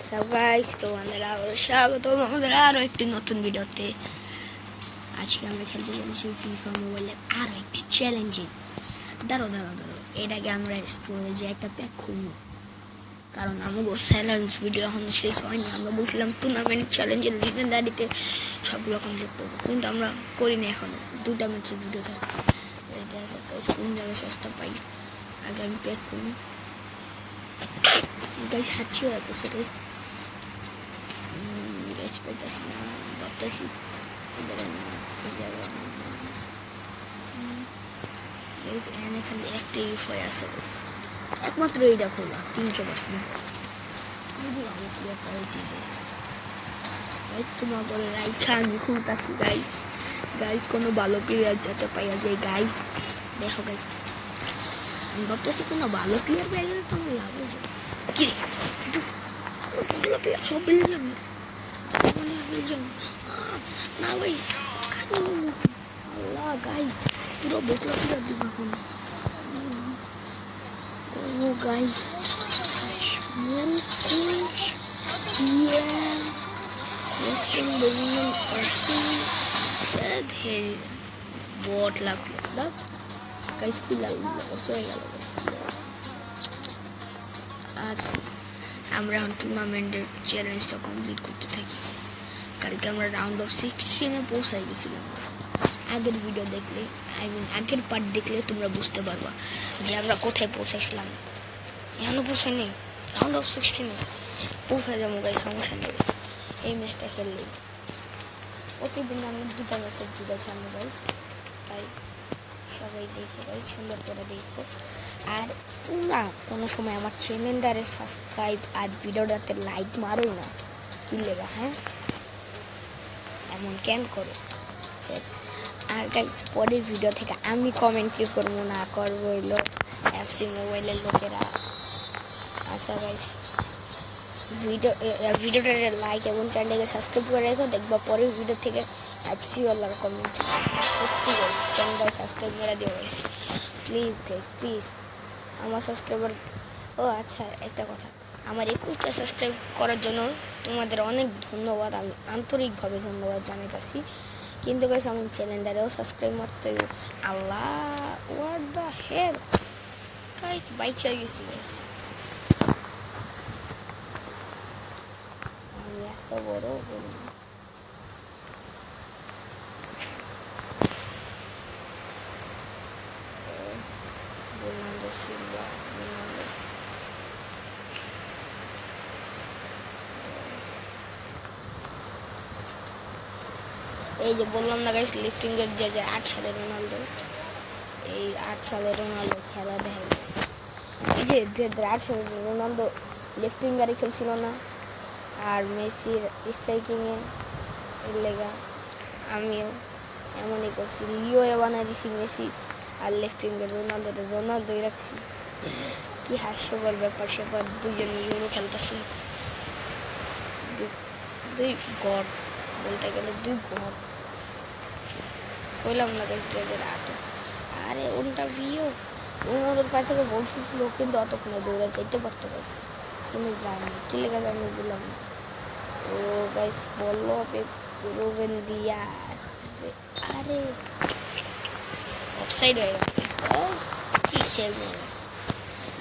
WhatsApp guys, তোমাদের আবারও স্বাগতম আমাদের আরও একটি নতুন ভিডিওতে। আজকে আমরা খেলতে চলেছি ফিফা মোবাইলের আরও একটি চ্যালেঞ্জিং। দাঁড়ো, এটাকে আমরা স্টোরেজে একটা প্যাক খুলবো, কারণ আমাকে চ্যালেঞ্জ ভিডিও এখন শেষ হয়নি। আমরা বলছিলাম টুর্নামেন্ট চ্যালেঞ্জের লিজেন্ডারিতে সবগুলো কমপ্লিট করবো, কিন্তু আমরা করিনি। এখন 2টা ম্যাচের ভিডিও থাকে, কোন জায়গায় সস্তা পাই আগে আমি প্যাক করি। গাইস হাঁচি হয়ে পড়ছে গাইস, পাইতেছি না, ভাবতেছি এখানে খালি একটা ইউফাই আছে, একমাত্র এইটা খোলা 300%। তোমার বলে রাইখা আমি খুলতেছি গাইস, কোনো ভালো প্লেয়ার যাতে পাইয়া যায় গাইস। দেখো গাইস, আমি ভাবতেছি কোনো ভালো প্লেয়ার পেয়ে গেলে তো আমার লাভ হয়ে যাবে। কি প্লেয়ার সব বেলজিয়াম না ভাই, আল্লাহ গাইস, পুরো বোতলা প্লেয়ার দিব এখন। ও গাইস, বট লাভ গাইস, পিলাল হয়ে গেল। আচ্ছা, আমরা এখন টুর্নামেন্টের চ্যালেঞ্জটা কমপ্লিট করতে থাকি। কালকে আমরা রাউন্ড অফ 16-এ পৌঁছাই গেছিলাম। আগের ভিডিও দেখলে, আগের পার্ট দেখলে তোমরা বুঝতে পারবা যে আমরা কোথায় পৌঁছাইছিলাম। এখনো পৌঁছাইনি, রাউন্ড অফ 16-এ পৌঁছায় যাবো গাই, সমস্যা নেই। এই ম্যাচটা খেললে প্রতিদিন আমি 2টা ম্যাচের ভিডিও ছাড়বো গাইস, তাই সবাই দেখে গাইস, সুন্দর করে দেখো। আর তোমরা কোনো সময় আমার চ্যানেলটারে সাবস্ক্রাইব আর ভিডিওটাতে লাইক মারোই না, কি লেগা? হ্যাঁ, এমন কেন করো? আর গাইস, পরের ভিডিও থেকে আমি কমেন্ট্রি করবো না, করবো হইলো এফসি মোবাইলের লোকেরা। আচ্ছা গাইস, ভিডিওটা লাইক এবং চ্যানেলকে সাবস্ক্রাইব করে রেখো, দেখবো পরের ভিডিও থেকে এফসি ওয়ালার কমেন্ট। সত্যি গাইস, চ্যানেলটা সাবস্ক্রাইব করে দিও গাইস, প্লিজ গাইস, প্লিজ। আমার সাবস্ক্রাইবার, ও আচ্ছা একটা কথা, আমার 21টা সাবস্ক্রাইব করার জন্য তোমাদের অনেক ধন্যবাদ, আমি আন্তরিকভাবে ধন্যবাদ জানাইতেছি। কিন্তু গাইস, আমার চ্যানেলটারেও সাবস্ক্রাইব মারতে হইব। আল্লাহ, হোয়াট দ্য হেল গাইস, বাইচা গেছি আমি এত বড় এই যে বললাম না গাইস, লিফটিংয়ের যে 8 সালের রোনালদো, এই 8 সালের রোনালদো খেলা দেখে। এই যে 8 সালের রোনালদো লিফটিঙ্গারে খেলছিল না, আর মেসির স্ট্রাইকিংয়ে এর লেগা আমিও এমনই করছি, লিও বানাই দিছি মেসি, আর লেফটিঙ্গের রোনালদোই রাখছি। কি হাস্যকর ব্যাপার স্যাপার, দুজন ইউরো খেলতেছে, দুই গড বলতে গেলে, 2 গড বললাম না গাইস। 2008 আরে ওটা বিও ওনাদের কাছ থেকে বল শুনছিল, কিন্তু অতক্ষণে দৌড়ে যেতে পারতো গাইস, কিন্তু যায়নি, কি লেগে যায়নি বললাম। ও গাইস বললো রুবেন দিয়াস, আরে অফসাইড হয়ে গেছে। কি খেলবো,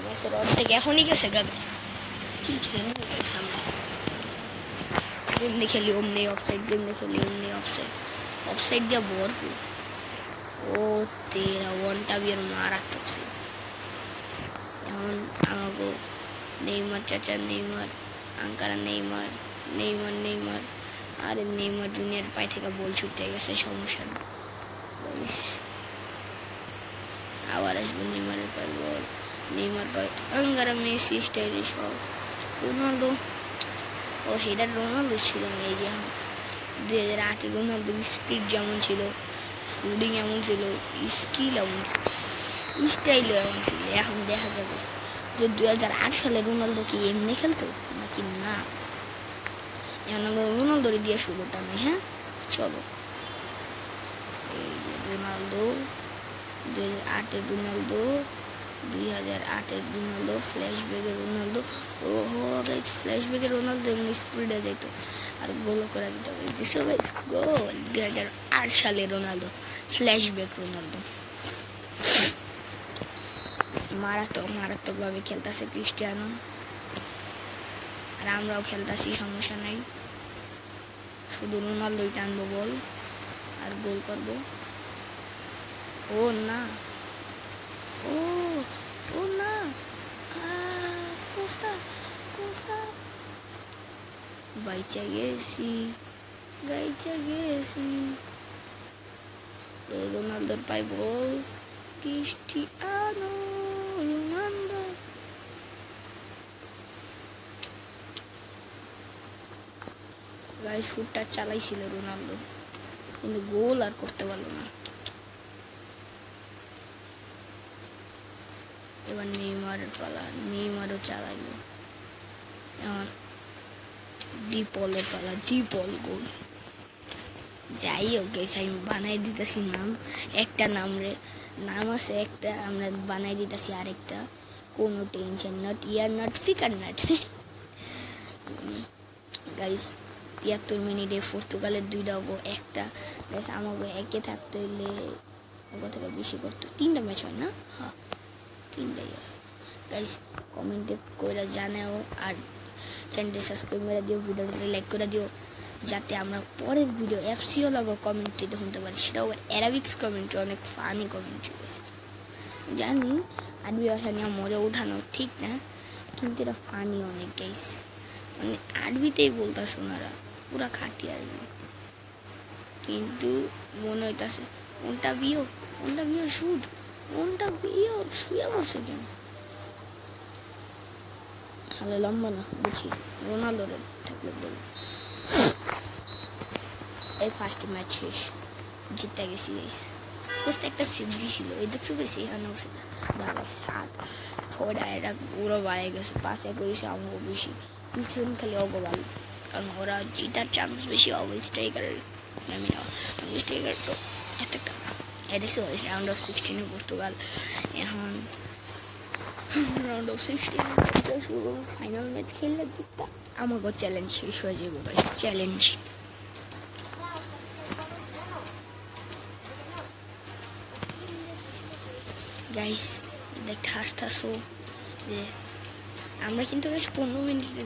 ম্যাচের অর্ধেক এখনই গেছে গাইস, কি খেলবো গাইস আমরা। যেমনি খেলি অমনি অফসাইড, যেমনি খেলি অমনি অফসাইড, অফসাইড দিয়ে ভরপুর। ও তেরা ওয়ানটা বিয়ের মারাত্মক ছিল। এখন আমাকে নেইমার চাচা, নেইমার আঙ্কারা, নেইমার আরে নেইমার জুনিয়র পায়ে থেকে বল ছুটে গেছে, সমস্যা না। আবার আসবে নেইমারের পায়ে বল, নেইমার পায়ে আঙ্কারা, মেসি স্টাইলে সব। রোনালদো ও হেডার রোনালদো ছিল না। এই যে 2008 রোনালদো স্পিড যেমন ছিল, শুটিং এমন ছিল, স্কিল এমন ছিল, স্টাইলও এমন ছিল। এখন দেখা যাবে যে 2008 সালে রোনালদো কি এমনি খেলতো নাকি না। এখন আমরা রোনালদোরে দিয়ে শুরুটা নেই। হ্যাঁ চলো, এই যে রোনালদো, 2008 রোনালদো, 2008-এর রোনালদো, ফ্ল্যাশব্যাকের রোনালদো। ওহো গাইস, ফ্ল্যাশব্যাকের রোনালদো এমনি স্পিডে যেত আর গোলও করে দিত। দিছো গাইস গোল। 2008 সালে রোনালদো, ফ্ল্যাশব্যাক রোনালদো। মারাত্মকভাবে খেলতেছে ক্রিস্টিয়ানো, আর আমরাও খেলতেছি, সমস্যা নাই। শুধু রোনালদোই টানবো বল আর গোল করবো। ও না, ও ও না, কোস্টা কোস্টা বাইচা গেছি, রোনালদোর পাই বল, ক্রিস্টিয়ানো রোনালদো। গাইস শুটটা চালাইছিল রোনালদো, কিন্তু গোল আর করতে পারলো না। এবার নেইমারের পালা, নেইমারও চালাইলো। এখন ডিপলের পালা, ডিপল গোল। যাই হোক গাইস, আমি বানাই দিতেছি নাম, একটা নাম আছে একটা, আমরা বানাই দিতেছি আরেকটা। কোনো টেনশন নট, ইয়ার নট ফিকার নট। গাইস 73 মিনিটে পর্তুগালের 2টা গোল, একটা গাইস আমাকে একে থাকতে হইলে ওগো থেকে বেশি করতো। 3টা ম্যাচ হয় না? হ্যাঁ 3টাই হয়। গাইস কমেন্টে কইরা জানাও, আর চ্যানেলটি সাবস্ক্রাইব করে দিও, ভিডিওতে লাইক করে দিও, যাতে আমরা পরের ভিডিও এফসিও লাগো কমেন্ট্রিতে শুনতে পারি। সেটাও অ্যারাবিক্স কমেন্ট্রি, অনেক ফানি কমেন্ট্রি গেছে। জানি আরবি ভাষা নিয়ে মজা উঠানো ঠিক না, কিন্তু এটা ফানি অনেক গাইস। মানে আরবিতেই বলতাছে ওনারা, পুরা খাঁটি আরবি, কিন্তু মনে হইতাছে কোনটা বিও শুট, কোনটা বিও শুয়ে বসে কেন। তাহলে লম্বা না, বুঝি রোনালদোর থাকলে বল। এই ফার্স্ট ম্যাচ শেষ, জিতে গেছি গাইস। কোস্টা একটা সেভ দিয়েছিল, এই দেখছো গেছি এখানে বসে দাঁড়াইছে, আর ছয়টা এটা পুরো বাড়ে গেছে, পাশে করেছে আমাকে বেশি, পিছন খালি অগোবাল, কারণ ওরা জিতার চান্স বেশি হবে স্ট্রাইকারের। স্ট্রাইকার তো এত একটা দেখছো রাউন্ড অফ 16 পর্তুগাল, এখন রাউন্ড অফ 16 শুরু, ফাইনাল ম্যাচ খেললে জিততা আমাকে চ্যালেঞ্জ শেষ হয়ে যাবো ভাই, চ্যালেঞ্জ। গাইস দেখতে হাসতেছো যে আমরা কিন্তু 15 মিনিটের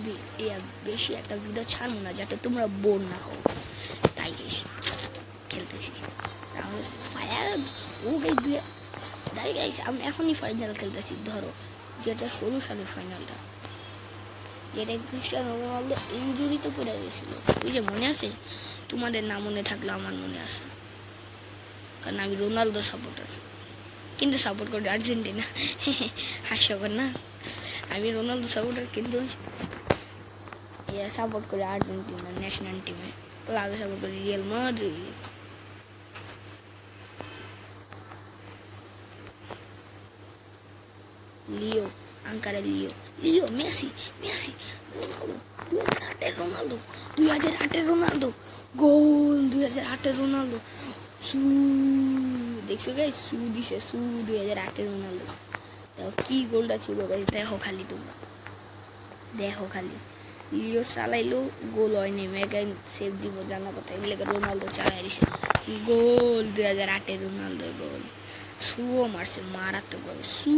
বেশি একটা ভিডিও ছাড়বো না, যাতে তোমরা বোর না হও, তাই গাইস খেলতেছি। ও গাইস আমি এখনই ফাইনাল খেলতেছি, ধরো যেটা 16 সালের ফাইনালটা, যেটা ক্রিস্টিয়ানো রোনালদো ইনজুরিতে পড়ে গেছিল, ওই যে মনে আছে? তোমাদের না মনে থাকলে আমার মনে আছে, কারণ আমি রোনালদো সাপোর্টার, কিন্তু সাপোর্ট করি আর্জেন্টিনা। হাস্যকর না? আমি রোনালদো সাপোর্টার, কিন্তু সাপোর্ট করি আর্জেন্টিনা ন্যাশনাল টিমে, ক্লাবে সাপোর্ট করি রিয়াল মাদ্রিদ। লিও আঙ্কারে, লিও মেসি, রোনালদো 2008-এর রোনালদো গোল, 2008-এর রোনালদো সু, দেখছো গাইস সু দিছে, সু 2008-এর রোনালদো। দেখো কি গোলটা ছিল গাইস, দেখো খালি তোমরা, দেখো খালি। লিও চালাইলো, গোল হয়নি, মেগাই সেভ দিব জানা কথা, এগুলো রোনালদো চালাই দিছে গোল, 2008-এর রোনালদো গোল। সুও মারছে মারাত্মকভাবে, সু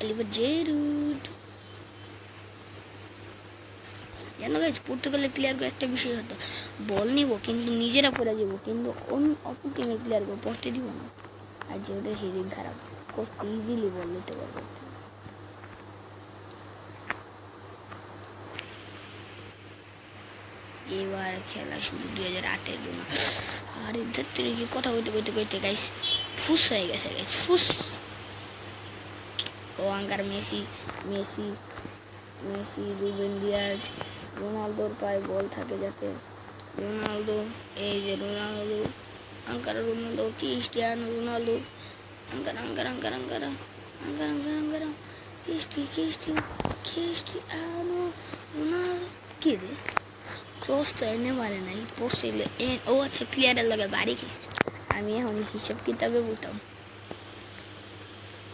এলিভার জেরুড। জানো গাইস পর্তুগালের প্লেয়ারকে একটা বিষয় হতো, বল নিব কিন্তু নিজেরা পড়ে যাবো, কিন্তু অপর টিমের প্লেয়ারকে পড়তে দিব না, আর যে ওটা হেডিং খারাপ, খুব ইজিলি বল নিতে পারবো। এবার খেলা শুরু 2008-এর জন্য। আর এদের থেকে কথা কইতে গাইস ফুস হয়ে গেছে গাইস, ফুস। ও আঙ্কার মেসি, রুবেন দিয়াজ, রোনালদোর পায়ে বল থাকে যাতে, রোনালদো, এই যে Ronaldo, Ankara Ronaldo, Cristiano Ronaldo, Ankara Cristiano Ronaldo. কি রে ক্রস তো এনে মারে নাই, পড়ছিল। ও আচ্ছা প্লেয়ারের লগে বাড়ি খেয়েছে, আমি এখন হিসাব কিতাবে বলতাম।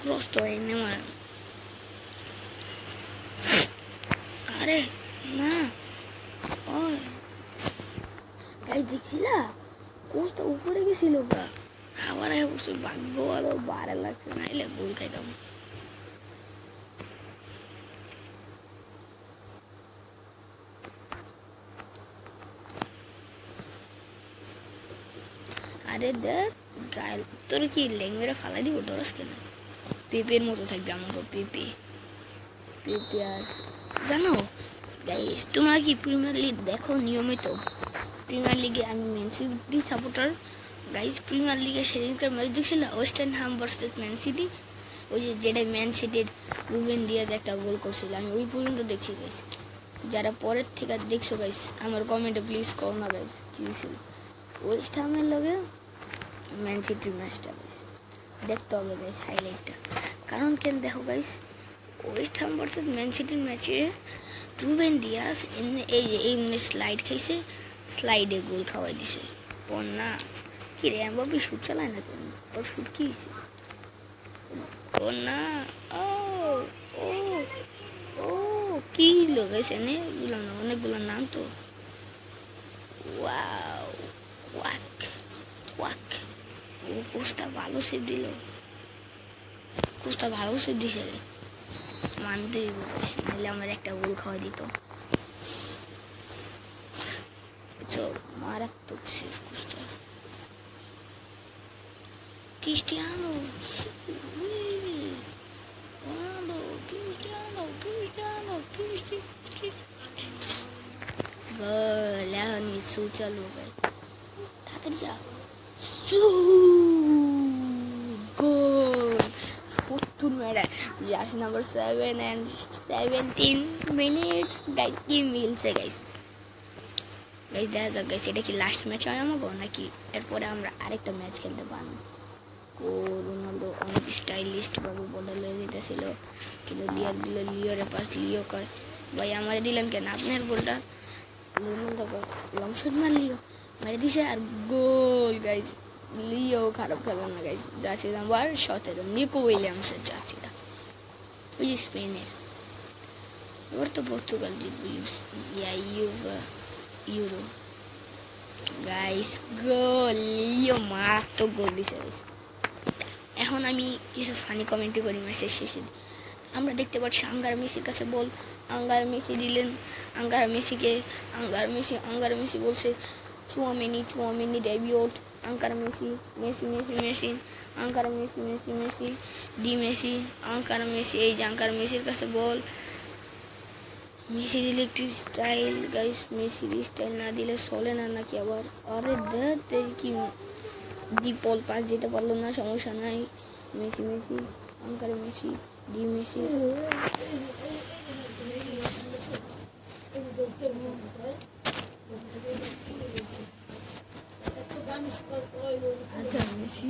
ক্রস তো এনে মার আরে না ও গাইস দেখছিলা কোচটা উপরে গেছিল বা আবার ভাগ্য ভালো বারে লাগছে নাইলে গোল খাইতাম আরে দেখ গাল তোর কি ল্যাঙ্গুয়েজে ফালাই দিব ডরস কেন পেপের মতো থাকবে আমাকে পেপে পেপে আর জানো গাইস তোমরা কি প্রিমিয়ার লিগ দেখো নিয়মিত প্রিমিয়ার লিগে আমি man city supporter guys premier লিগে সেদিনকার ম্যাচ দেখছিল ওয়েস্টার্ন হাম ভার্সেস ম্যান সিটি ওই যে যেটা ম্যান সিটির রুবেন দিয়াজ একটা গোল করছিল আমি ওই পর্যন্ত দেখছি গাইস যারা পরের থেকে দেখছো গাইস আমার কমেন্টে প্লিজ কও না গাইস কি ছিল ওয়েস্ট হামের লগে ম্যান সিটির ম্যাচটা গাইস দেখতে হবে গাইস হাইলাইটটা কারণ কেন দেখো গাইস ওয়েস্ট হাম ভার্সেস ম্যান সিটির ম্যাচে রুবেন দিয়াজ এমনি এই যে এমনি স্লাইড খাইছে স্লাইডে গোল খাওয়াই দিছে ও না কি রে এমবাপে শুট চালায় না কেন ওর শুট কি ও না ও ও ও কি লোক আছে নে বুঝলাম না অনেকগুলো নাম তো ওয়াও ওয়াক ওয়াক ও কোচটা ভালো সেভ দিল কোচটা ভালো সেভ দিছে মানতে নাহলে আমার একটা গোল খাওয়া দিত মারাত্মক শেষ কোচটা ক্রিস্টিয়ানো রোনাল্ডো ক্রিস্টিয়ানো গোল এখন ইসু চালু ভাই তাড়াতাড়ি যা গোল 70 মেডা jersey number 7 and 17 minutes guys কি মিলছে গাইস গাইস দেখা যাক গাইস এটা কি লাস্ট ম্যাচ হয় আমাগো নাকি এরপরে আমরা আরেকটা ম্যাচ খেলতে পারবো ও রোনাল্ডো অনেক স্টাইলিস্ট ভাবে বদলে দিতেছিল কিন্তু লিওর পাস লিও কয় ভাই আমারে দিলেন কেন আপনার বলটা রোনাল্ডো লং শট মার লিও মেরে দিছে আর গোল গাইস লিও খারাপ খেলেন না গাইস জার্সি নাম্বার 17 নিকো উইলিয়ামসের জার্সিটা ওই স্পেনের এবার তো পর্তুগাল জিতবে ইউরো গাইস গোল লিও মারাত্মক গোল দিছে এখন আমি কিছু ফানি কমেন্ট্রি করি ম্যাচের শেষে আমরা দেখতে পাচ্ছি আঙ্গার মেসির কাছে বল আঙ্গার মেসি দিলেন আঙ্গার মেসি বলছে চুয়ামেনি ডেবিউট আঙ্কার মেসি আঙ্কার মেসি ডি মেসি আঙ্কার মেসি এই যে আঙ্কার মেসির কাছে বল মেসি দিলে একটু স্টাইল গাইস মেসির স্টাইল না দিলে চলে না নাকি আবার আরে দেখতে কি ডিপল পাস দিতে পারলো না সমস্যা নাই মেসি আঙ্কার মেসি ডি মেসি আচ্ছা মেসি